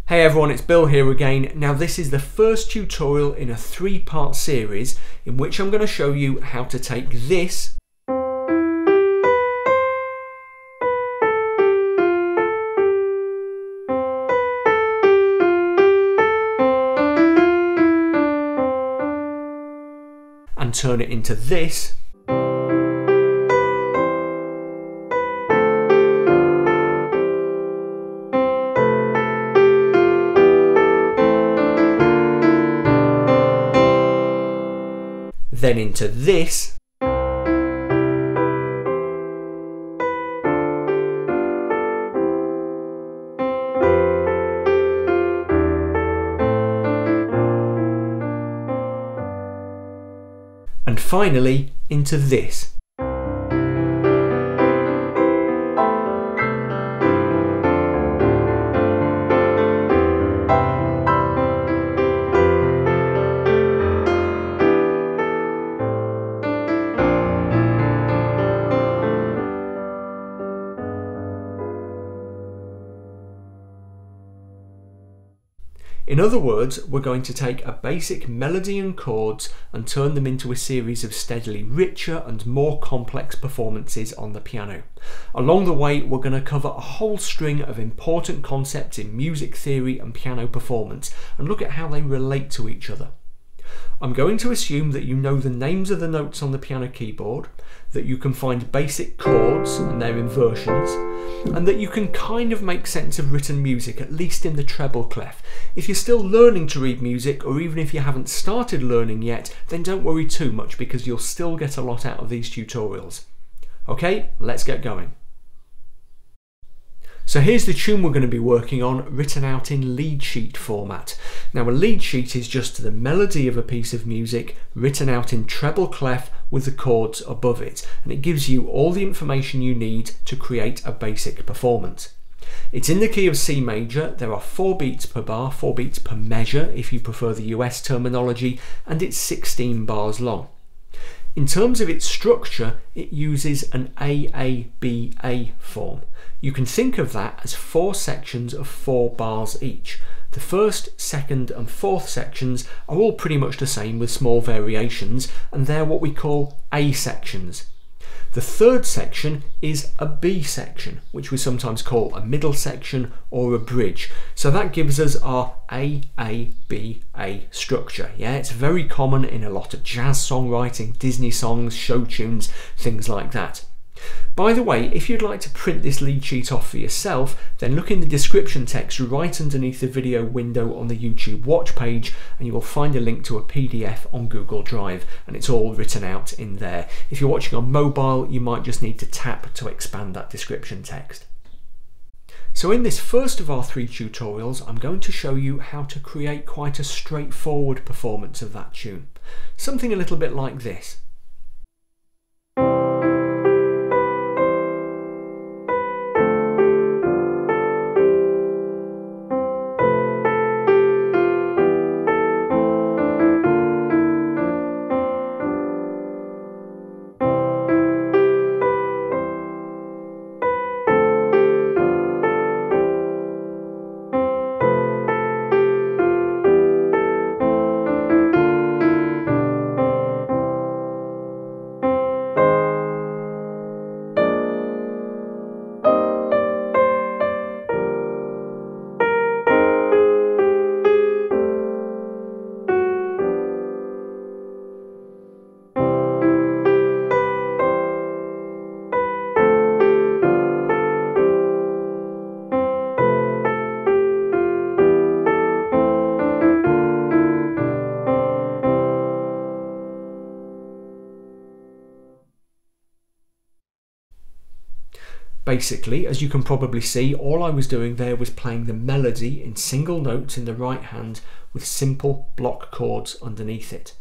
Hey everyone, it's Bill here again. Now this is the first tutorial in a 3-part series in which I'm going to show you how to take this and turn it into this. Then into this, and finally into this. In other words, we're going to take a basic melody and chords and turn them into a series of steadily richer and more complex performances on the piano. Along the way, we're going to cover a whole string of important concepts in music theory and piano performance and look at how they relate to each other. I'm going to assume that you know the names of the notes on the piano keyboard, that you can find basic chords and their inversions, and that you can kind of make sense of written music, at least in the treble clef. If you're still learning to read music, or even if you haven't started learning yet, then don't worry too much because you'll still get a lot out of these tutorials. Okay, let's get going. So here's the tune we're going to be working on, written out in lead sheet format. Now a lead sheet is just the melody of a piece of music written out in treble clef with the chords above it, and it gives you all the information you need to create a basic performance. It's in the key of C major, there are 4 beats per bar, 4 beats per measure if you prefer the US terminology, and it's 16 bars long. In terms of its structure, it uses an AABA form. You can think of that as 4 sections of 4 bars each. The first, second and fourth sections are all pretty much the same with small variations, and they're what we call A sections. The third section is a B section, which we sometimes call a middle section or a bridge. So that gives us our AABA structure. Yeah, it's very common in a lot of jazz songwriting, Disney songs, show tunes, things like that. By the way, if you'd like to print this lead sheet off for yourself, then look in the description text right underneath the video window on the YouTube watch page and you will find a link to a PDF on Google Drive, and it's all written out in there. If you're watching on mobile, you might just need to tap to expand that description text. So in this first of our 3 tutorials, I'm going to show you how to create quite a straightforward performance of that tune. Something a little bit like this. Basically, as you can probably see, all I was doing there was playing the melody in single notes in the right hand with simple block chords underneath it.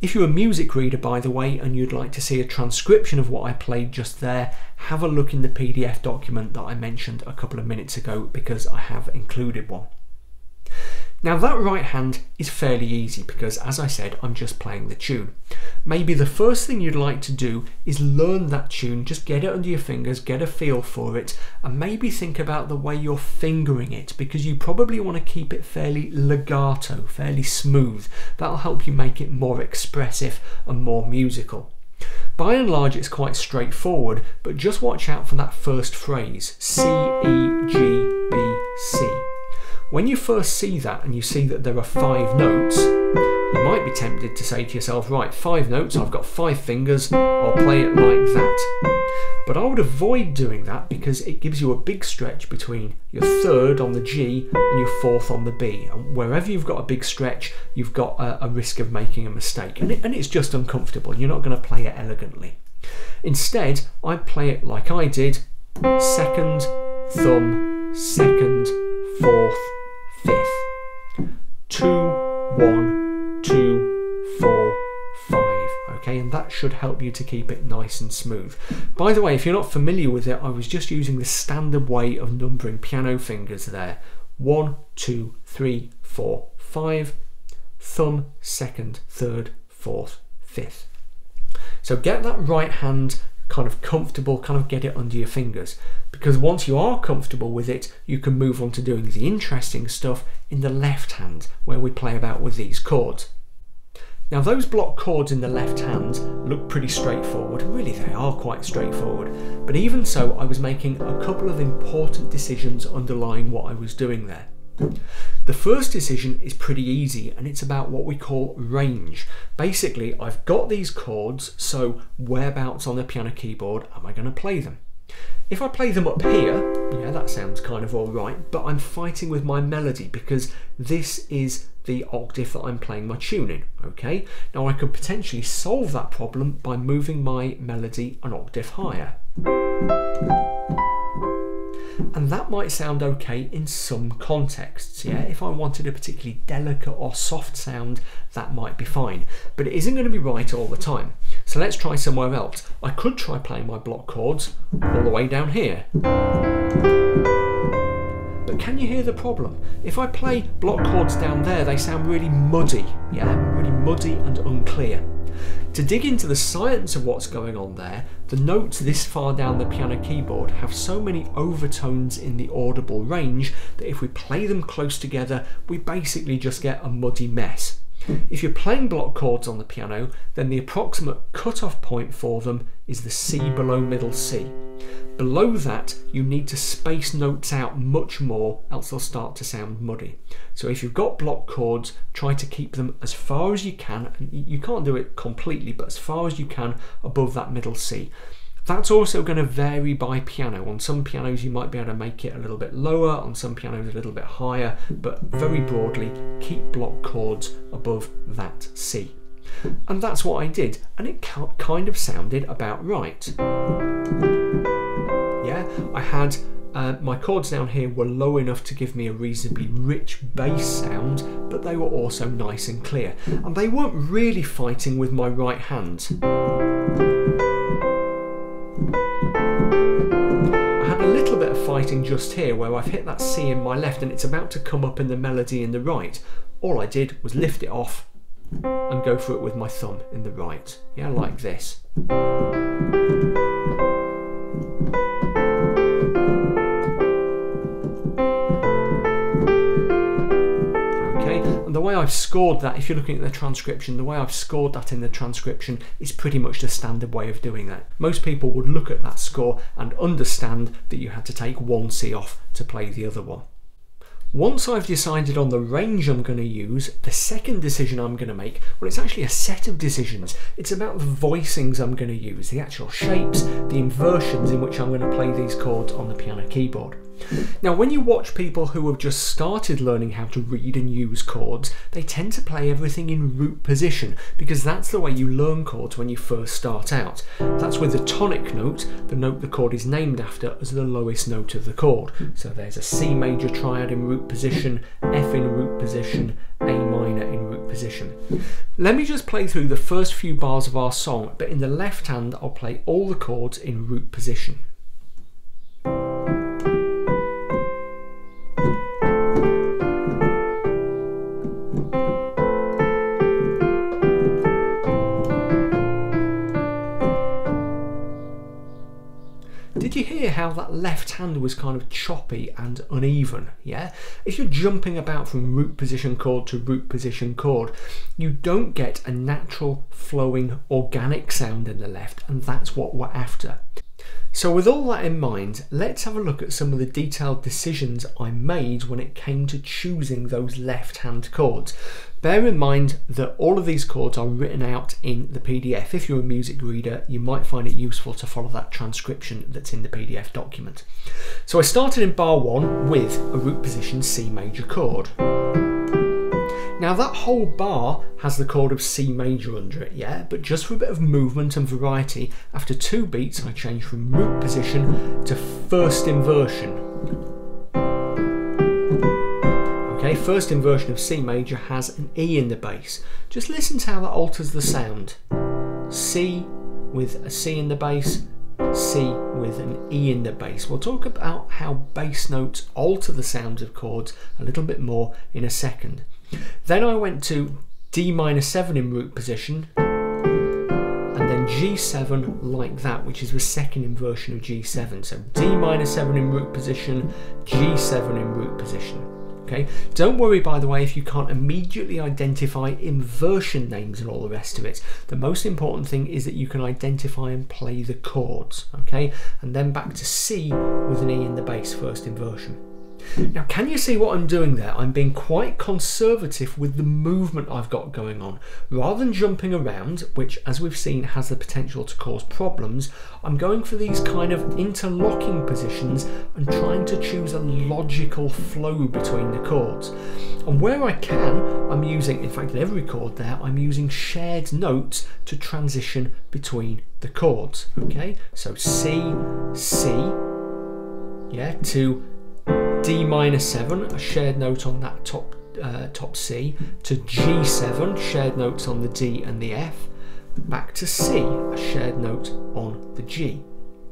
If you're a music reader, by the way, and you'd like to see a transcription of what I played just there, have a look in the PDF document that I mentioned a couple of minutes ago because I have included one. Now that right hand is fairly easy because, as I said, I'm just playing the tune. Maybe the first thing you'd like to do is learn that tune, just get it under your fingers, get a feel for it, and maybe think about the way you're fingering it, because you probably want to keep it fairly legato, fairly smooth. That'll help you make it more expressive and more musical. By and large, it's quite straightforward, but just watch out for that first phrase, C, E, G, B, C. When you first see that and you see that there are 5 notes, you might be tempted to say to yourself, right, 5 notes, I've got 5 fingers, I'll play it like that. But I would avoid doing that because it gives you a big stretch between your 3rd on the G and your 4th on the B. And wherever you've got a big stretch, you've got a risk of making a mistake. And it's just uncomfortable. You're not going to play it elegantly. Instead, I play it like I did, 2nd, thumb, 2nd, 4th, 5th. 2, 1, 2, 4, 5. Okay, and that should help you to keep it nice and smooth. By the way, if you're not familiar with it, I was just using the standard way of numbering piano fingers there. 1, 2, 3, 4, 5. Thumb, 2nd, 3rd, 4th, 5th. So get that right hand kind of comfortable, kind of get it under your fingers, because once you are comfortable with it, you can move on to doing the interesting stuff in the left hand, where we play about with these chords. Now those block chords in the left hand look pretty straightforward. Really, they are quite straightforward, but even so, I was making a couple of important decisions underlying what I was doing there. The first decision is pretty easy, and it's about what we call range. Basically, I've got these chords, so whereabouts on the piano keyboard am I going to play them? If I play them up here, yeah, that sounds kind of alright, but I'm fighting with my melody because this is the octave that I'm playing my tune in, okay? Now I could potentially solve that problem by moving my melody an octave higher. And that might sound okay in some contexts, yeah? If I wanted a particularly delicate or soft sound, that might be fine. But it isn't going to be right all the time. So let's try somewhere else. I could try playing my block chords all the way down here. But can you hear the problem? If I play block chords down there, they sound really muddy, yeah? Really muddy and unclear. To dig into the science of what's going on there, the notes this far down the piano keyboard have so many overtones in the audible range that if we play them close together, we basically just get a muddy mess. If you're playing block chords on the piano, then the approximate cutoff point for them is the C below middle C. Below that, you need to space notes out much more, else they'll start to sound muddy. So if you've got block chords, try to keep them as far as you can. You can't do it completely, but as far as you can above that middle C. That's also going to vary by piano. On some pianos you might be able to make it a little bit lower, on some pianos a little bit higher, but very broadly keep block chords above that C. And that's what I did, and it kind of sounded about right. Yeah, I had my chords down here were low enough to give me a reasonably rich bass sound, but they were also nice and clear. And they weren't really fighting with my right hand. I had a little bit of fighting just here where I've hit that C in my left and it's about to come up in the melody in the right. All I did was lift it off and go for it with my thumb in the right. Yeah, like this. The way I've scored that, if you're looking at the transcription, the way I've scored that in the transcription is pretty much the standard way of doing that. Most people would look at that score and understand that you had to take one C off to play the other one. Once I've decided on the range I'm going to use, the second decision I'm going to make, well, it's actually a set of decisions. It's about the voicings I'm going to use, the actual shapes, the inversions in which I'm going to play these chords on the piano keyboard. Now, when you watch people who have just started learning how to read and use chords, they tend to play everything in root position because that's the way you learn chords when you first start out. That's with the tonic note, the note the chord is named after, as the lowest note of the chord. So there's a C major triad in root position, F in root position, A minor in root position. Let me just play through the first few bars of our song, but in the left hand I'll play all the chords in root position. that left hand was kind of choppy and uneven, yeah? If you're jumping about from root position chord to root position chord, you don't get a natural flowing organic sound in the left, and that's what we're after. So with all that in mind, let's have a look at some of the detailed decisions I made when it came to choosing those left-hand chords. Bear in mind that all of these chords are written out in the PDF. If you're a music reader, you might find it useful to follow that transcription that's in the PDF document. So I started in bar 1 with a root position C major chord. Now that whole bar has the chord of C major under it, yeah? But just for a bit of movement and variety, after 2 beats I changed from root position to first inversion. Okay, first inversion of C major has an E in the bass. Just listen to how that alters the sound. C with a C in the bass, C with an E in the bass. We'll talk about how bass notes alter the sounds of chords a little bit more in a second. Then I went to D minor 7 in root position, and then G7 like that, which is the second inversion of G7. So D minor 7 in root position, G7 in root position. Okay, don't worry by the way if you can't immediately identify inversion names and all the rest of it. The most important thing is that you can identify and play the chords, okay? And then back to C with an E in the bass, first inversion. Now, can you see what I'm doing there? I'm being quite conservative with the movement I've got going on. Rather than jumping around, which as we've seen has the potential to cause problems, I'm going for these kind of interlocking positions and trying to choose a logical flow between the chords. And where I can, I'm using, in fact in every chord there, I'm using shared notes to transition between the chords. Okay, so C, C, yeah, to D minor 7, a shared note on that top C, to G7, shared notes on the D and the F, back to C, a shared note on the G.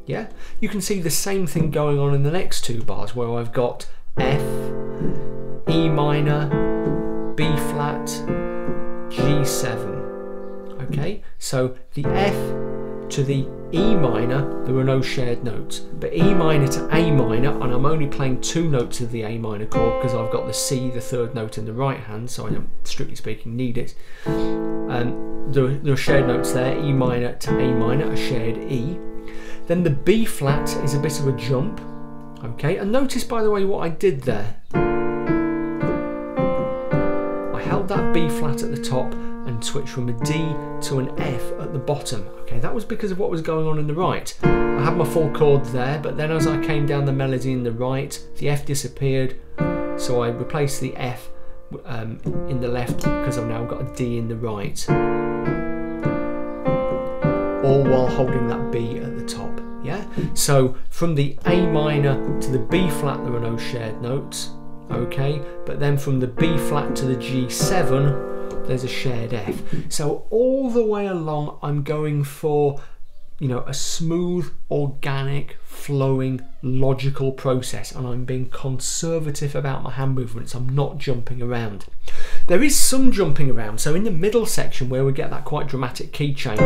Yeah, you can see the same thing going on in the next 2 bars where I've got F, E minor, B flat, G7. Okay, so the F to the E minor, there are no shared notes, but E minor to A minor, and I'm only playing 2 notes of the A minor chord because I've got the C, the 3rd note in the right hand, so I don't, strictly speaking, need it. There are shared notes there, E minor to A minor, a shared E. Then the B flat is a bit of a jump, okay, and notice by the way what I did there. I held that B flat at the top and switched from a D to an F at the bottom. Okay, that was because of what was going on in the right. I had my full chord there, but then as I came down the melody in the right, the F disappeared, so I replaced the F in the left because I've now got a D in the right. All while holding that B at the top, yeah? So from the A minor to the B flat there are no shared notes, okay? But then from the B flat to the G7, there's a shared F. So all the way along I'm going for, you know, a smooth, organic, flowing, logical process, and I'm being conservative about my hand movements. I'm not jumping around. There is some jumping around, so in the middle section where we get that quite dramatic key change,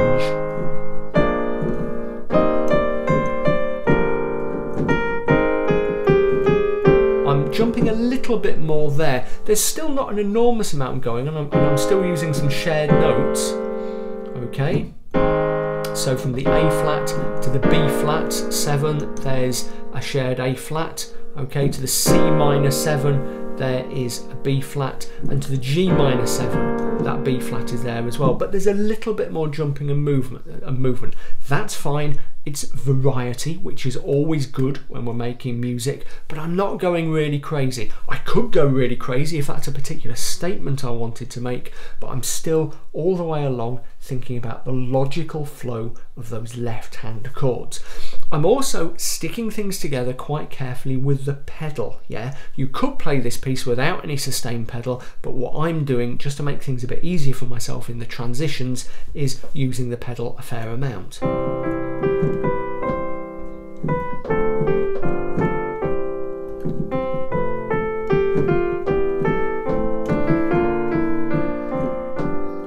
jumping a little bit more there. There's still not an enormous amount going on, and I'm still using some shared notes. Okay, so from the A flat to the B flat 7, there's a shared A flat. Okay, to the C minor 7, there is a B flat, and to the G minor 7, that B flat is there as well. But there's a little bit more jumping and movement. That's fine. It's variety, which is always good when we're making music, but I'm not going really crazy. I could go really crazy if that's a particular statement I wanted to make, but I'm still all the way along thinking about the logical flow of those left-hand chords. I'm also sticking things together quite carefully with the pedal, yeah? You could play this piece without any sustain pedal, but what I'm doing, just to make things a bit easier for myself in the transitions, is using the pedal a fair amount.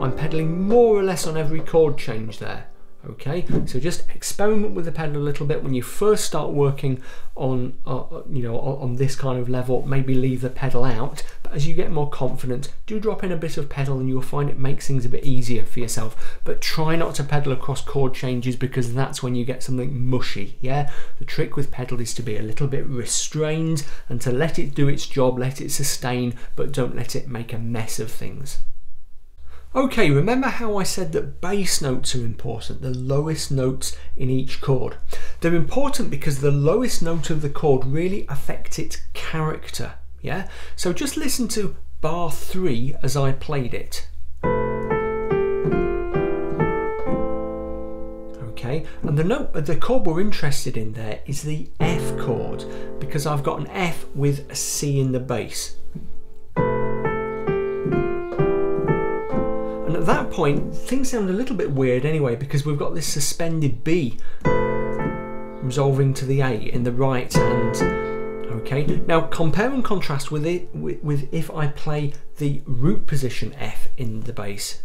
I'm pedaling more or less on every chord change there. Okay, so just experiment with the pedal a little bit when you first start working on on this kind of level. Maybe leave the pedal out, but as you get more confident, do drop in a bit of pedal and you'll find it makes things a bit easier for yourself. But try not to pedal across chord changes, because that's when you get something mushy. Yeah, the trick with pedal is to be a little bit restrained and to let it do its job, let it sustain, but don't let it make a mess of things. Okay, remember how I said that bass notes are important, the lowest notes in each chord? They're important because the lowest note of the chord really affects its character, yeah? So just listen to bar 3 as I played it. Okay, and the chord we're interested in there is the F chord, because I've got an F with a C in the bass. And at that point, things sound a little bit weird anyway, because we've got this suspended B resolving to the A in the right hand. Okay, now compare and contrast with it with if I play the root position F in the bass.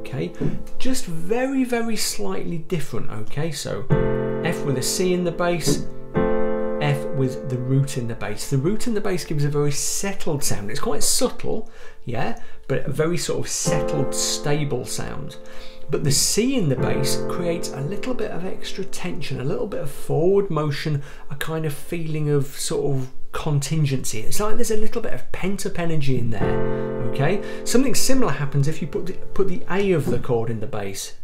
Okay, just very, very slightly different. Okay, so F with a C in the bass, F with the root in the bass. The root in the bass gives a very settled sound. It's quite subtle, yeah, but a very sort of settled, stable sound. But the C in the bass creates a little bit of extra tension, a little bit of forward motion, a kind of feeling of sort of contingency. It's like there's a little bit of pent-up energy in there, okay? Something similar happens if you put the A of the chord in the bass.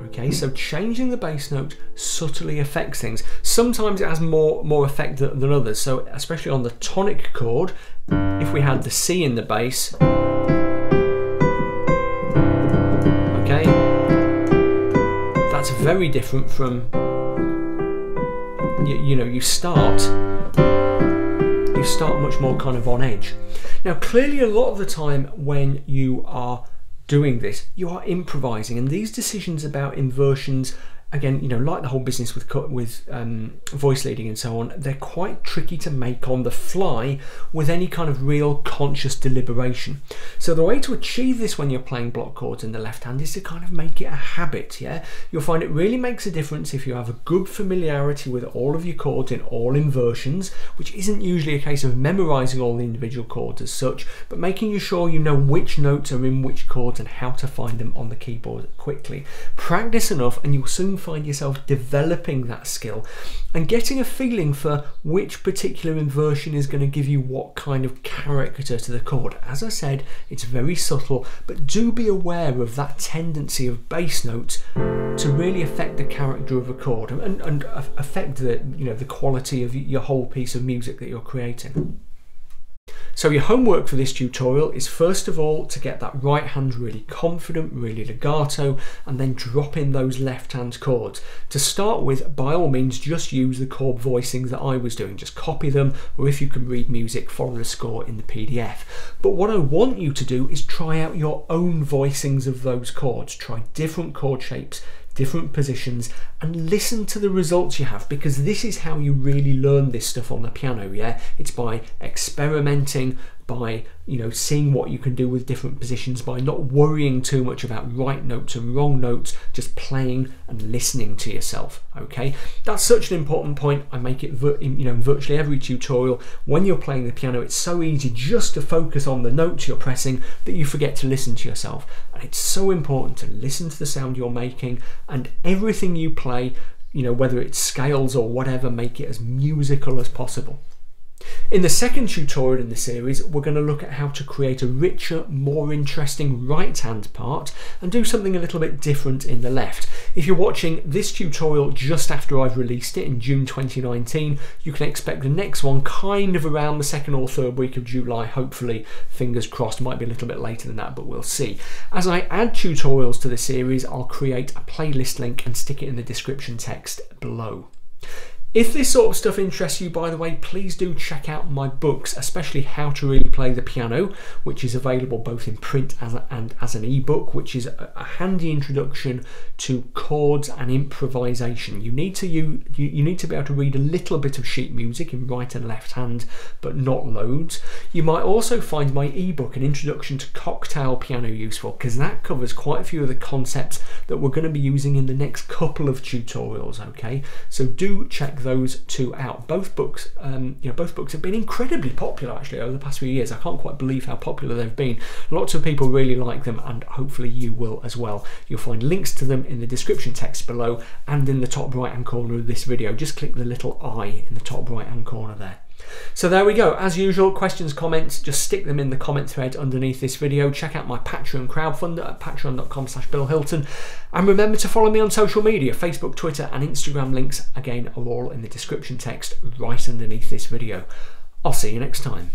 Okay, so changing the bass note subtly affects things. Sometimes it has more effect than others. So especially on the tonic chord, if we had the C in the bass, okay, that's very different from, you start much more kind of on edge. Now clearly a lot of the time when you are doing this, you are improvising, and these decisions about inversions, again, like the whole business with voice leading and so on, they're quite tricky to make on the fly with any kind of real conscious deliberation. So the way to achieve this when you're playing block chords in the left hand is to kind of make it a habit, yeah? You'll find it really makes a difference if you have a good familiarity with all of your chords in all inversions, which isn't usually a case of memorizing all the individual chords as such, but making sure you know which notes are in which chords and how to find them on the keyboard quickly. Practice enough and you'll soon find yourself developing that skill and getting a feeling for which particular inversion is going to give you what kind of character to the chord. As I said, it's very subtle, but do be aware of that tendency of bass notes to really affect the character of a chord and affect the quality of your whole piece of music that you're creating. So your homework for this tutorial is first of all to get that right hand really confident, really legato, and then drop in those left hand chords. To start with, by all means, just use the chord voicings that I was doing. Just copy them, or if you can read music, follow the score in the PDF. But what I want you to do is try out your own voicings of those chords. Try different chord shapes, different positions, and listen to the results you have, because this is how you really learn this stuff on the piano, yeah? It's by experimenting, by seeing what you can do with different positions, by not worrying too much about right notes and wrong notes, just playing and listening to yourself. Okay, that's such an important point. I make it in virtually every tutorial. When you're playing the piano, it's so easy just to focus on the notes you're pressing that you forget to listen to yourself, and it's so important to listen to the sound you're making, and everything you play, whether it's scales or whatever, make it as musical as possible. In the second tutorial in the series, we're going to look at how to create a richer, more interesting right hand part and do something a little bit different in the left. If you're watching this tutorial just after I've released it in June 2019, you can expect the next one kind of around the 2nd or 3rd week of July, hopefully, fingers crossed. Might be a little bit later than that, but we'll see. As I add tutorials to the series, I'll create a playlist link and stick it in the description text below. If this sort of stuff interests you, by the way, please do check out my books, especially How to Really Play the Piano, which is available both in print and as an ebook, which is a handy introduction to chords and improvisation. You need to be able to read a little bit of sheet music in right and left hand, but not loads. You might also find my ebook, An Introduction to Cocktail Piano, useful, because that covers quite a few of the concepts that we're going to be using in the next couple of tutorials. Okay, so do check those two out. Both books, both books have been incredibly popular actually over the past few years. I can't quite believe how popular they've been. Lots of people really like them, and hopefully you will as well. You'll find links to them in the description text below and in the top right hand corner of this video. Just click the little I in the top right hand corner there. So there we go. As usual, questions, comments, just stick them in the comment thread underneath this video. Check out my Patreon crowdfunder at patreon.com/BillHilton. And remember to follow me on social media. Facebook, Twitter and Instagram links, again, are all in the description text right underneath this video. I'll see you next time.